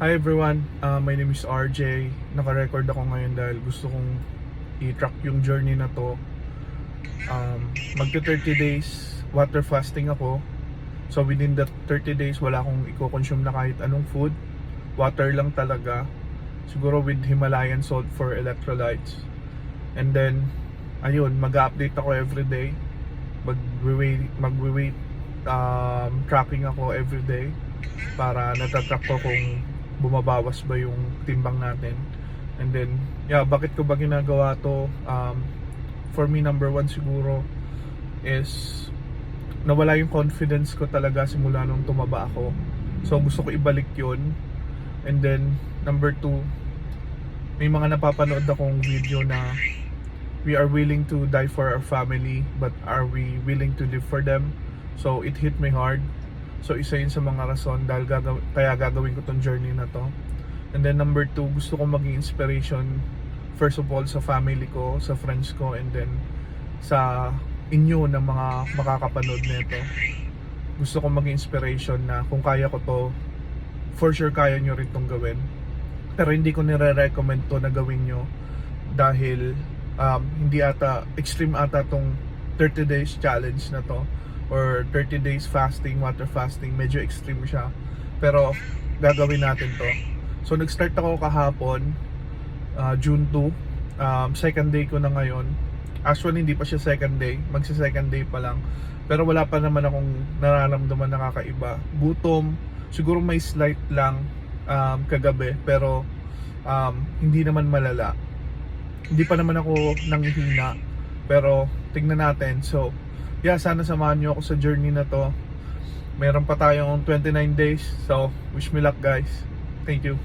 Hi everyone, my name is RJ. Naka-record ako ngayon dahil gusto kong i-track yung journey na to. Magto 30 days water fasting ako. So within that 30 days wala akong i-consume na kahit anong food. Water lang talaga. Siguro with Himalayan salt for electrolytes. And then ayun, mag-update ako every day. Magwe-weight tracking ako every day para natatrack ko kung bumabawas ba yung timbang natin. And then bakit ko ba ginagawa to? For me, number one siguro is nawala yung confidence ko talaga simula nung tumaba ako, so gusto ko ibalik yun. And then number two, may mga napapanood akong video na we are willing to die for our family, but are we willing to live for them? So it hit me hard. So isa yun sa mga rason dahil kaya gagawin ko tong journey na to. And then number two, gusto ko maging inspiration first of all sa family ko, sa friends ko, and then sa inyo na mga makakapanood nito. Gusto ko maging inspiration na kung kaya ko to, for sure kaya nyo rin tong gawin. Pero hindi ko nire-recommend to na gawin nyo dahil hindi ata, extreme ata tong 30 days challenge na to or 30 days fasting, water fasting. Medyo extreme siya, pero gagawin natin to. So nag-start ako kahapon, June 2, second day ko na ngayon. Actually hindi pa siya second day, magsi-second day pa lang, pero wala pa naman akong nararamdaman na kakaiba. Gutom, siguro may slight lang kagabi, pero hindi naman malala. Hindi pa naman ako nanghihina, pero tignan natin. So sana samahan nyo ako sa journey na to. Meron pa tayong 29 days, so wish me luck guys. Thank you.